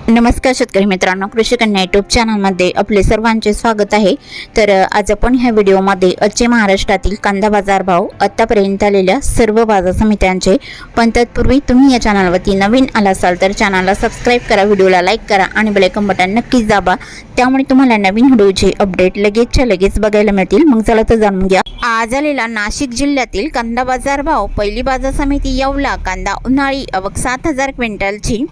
नमस्कार शेतकरी मित्रांनो, कृषी कन्या यूट्यूब चॅनलमध्ये आपले सर्वांचे स्वागत आहे। तर आज आपण ह्या व्हिडिओमध्ये आजचे महाराष्ट्रातील कांदा बाजार भाव, आतापर्यंत आलेल्या सर्व बाजार समित्यांचे, पण तत्पूर्वी तुम्ही या चॅनलवरती नवीन आला असाल तर चॅनलला सबस्क्राइब करा, व्हिडिओला लाईक करा आणि बेल आयकॉन बटन नक्कीच दाबा, त्यामुळे तुम्हाला नवीन व्हिडिओचे अपडेट लगेच बघायला मिळतील। मग चला तर जाणून घ्या आज आलेला नाशिक जिल्ह्यातील कांदा बाजार भाव। पहिली बाजार समिती येवला, कांदा उन्हाळी आवक 7000 क्विंटलची,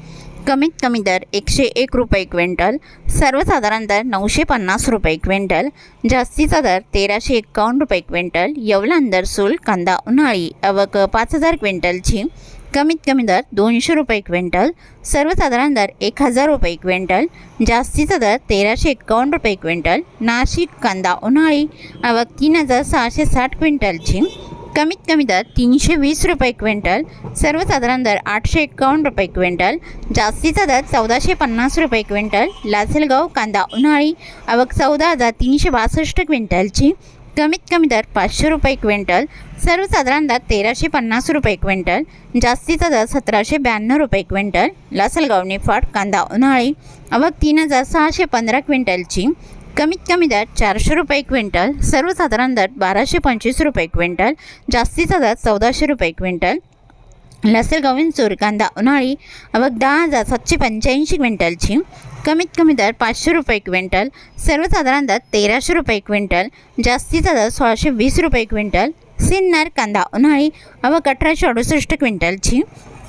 कमीत कमी दर 101 रुपये क्विंटल, सर्वसाधारण दर 950 रुपये क्विंटल, जास्तीचा दर 1351 रुपये क्विंटल। येवला अंदरसूल कांदा उन्हाळी आवक 5000 क्विंटलची, कमीत कमी दर 200 रुपये क्विंटल, सर्वसाधारण दर 1000 रुपये क्विंटल, जास्तीचा दर 1351 रुपये क्विंटल। नाशिक कांदा उन्हाळी आवक 3660 क्विंटलची, कमीत कमी दर 320 रुपये क्विंटल, सर्वसाधारण दर 851 रुपये क्विंटल, जास्तीचा दर 1450 रुपये क्विंटल। लासलगाव कांदा उन्हाळी आवक 14362 क्विंटलची, कमीत कमी दर 500 रुपये क्विंटल, सर्वसाधारण दर 1350 रुपये क्विंटल, जास्तीचा दर 1792 रुपये क्विंटल। लासलगाव निफाड कांदा उन्हाळी आवक 3615 क्विंटलची, कमीत कमी दर 400 रुपये क्विंटल, सर्वसाधारण दर 1225 रुपये क्विंटल, जास्तीचा दर 1400 रुपये क्विंटल। लासलगाव विंचूर कांदा उन्हाळी आवक 10785 क्विंटलची, कमीत कमी दर 500 रुपये क्विंटल, सर्वसाधारण दर 1300 रुपये क्विंटल, जास्तीचा दर 1620 रुपये क्विंटल। सिन्नर कांदा उन्हाळी आवक 1868 क्विंटलची,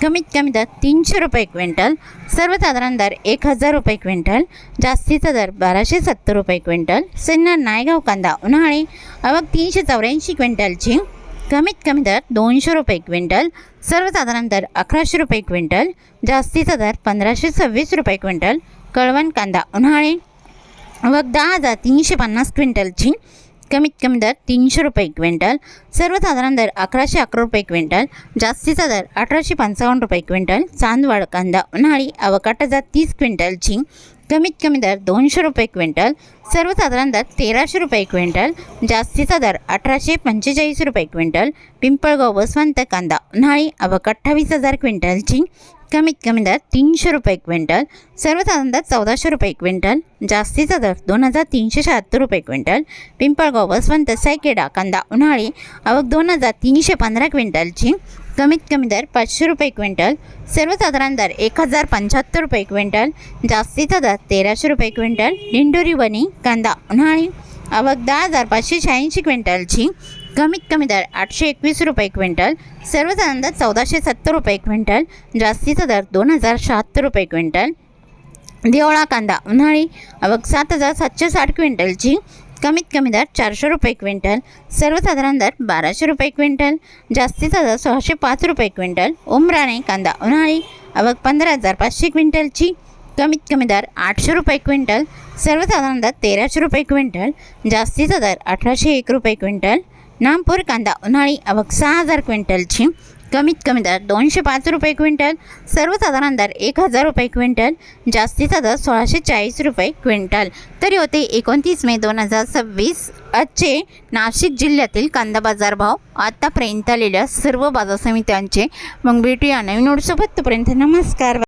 कमीत कमी दर 300 रुपये क्विंटल, सर्वसाधारण दर 1000 रुपये क्विंटल, जास्तीचा दर 1270 रुपये क्विंटल। सिन्नर नायगाव कांदा उन्हाळी आवक 384 क्विंटलची, कमीत कमी दर 200 रुपये क्विंटल, सर्वसाधारण दर 1100 रुपये क्विंटल, जास्तीचा दर 1526 रुपये क्विंटल। कळवण कांदा उन्हाळी आवक 10350 क्विंटलची, कमीत कमी दर 300 रुपये क्विंटल, सर्वसाधारण दर 1111 रुपये क्विंटल, जास्तीचा दर 1855 रुपये क्विंटल। चांदवड कांदा उन्हाळी आवक 8030 क्विंटलची, कमीत कमी दर 200 रुपये क्विंटल, सर्वसाधारण दर 1300 रुपये क्विंटल, जास्तीचा दर 1845 रुपये क्विंटल। पिंपळगाव वसवंत कांदा उन्हाळी आवक 28000 क्विंटलची, कमीत कमी दर 300 रुपये क्विंटल, सर्वसाधारण दर 1400 रुपये क्विंटल, जास्तीचा दर 2376 रुपये क्विंटल। पिंपळगाव वसवंत सायकेडा कांदा उन्हाळी आवक 2315 क्विंटलची, कमीत कमी दर 500 रुपये क्विंटल, सर्वसाधारण दर 1075 रुपये क्विंटल, जास्तीचा दर 1300 रुपये क्विंटल। दिंडोरी वणी कांदा उन्हाळी आवक 10586 क्विंटलची, कमीत कमी दर 821 रुपये क्विंटल, सर्वसाधारण दर 1470 रुपये क्विंटल, जास्तीचा दर 2076 रुपये क्विंटल। देवळा कांदा उन्हाळी आवक 7760 क्विंटलची, कमीत कमी दर 400 रुपये क्विंटल, सर्वसाधारण दर 1200 रुपये क्विंटल, जास्तीचा दर 605 रुपये क्विंटल। उमराणे कांदा उन्हाळी आवक 15500 क्विंटलची, कमीत कमी दर 800 रुपये क्विंटल, सर्वसाधारण दर 1300 रुपये क्विंटल, जास्तीचा दर 1801 रुपये क्विंटल। नामपूर कांदा उन्हाळी आवक 6000 क्विंटलची, कमीत कमी दर 205 रुपये क्विंटल, सर्वसाधारण दर 1000 रुपये क्विंटल, जास्तीचा दर 1640 रुपये क्विंटल। तरी होते 29 मे 2026 आजचे नाशिक जिल्ह्यातील कांदा बाजार भाव, आतापर्यंत आलेल्या सर्व बाजार समित्यांचे। मग भेटूया नवीन नोटसोबत, तोपर्यंत नमस्कार।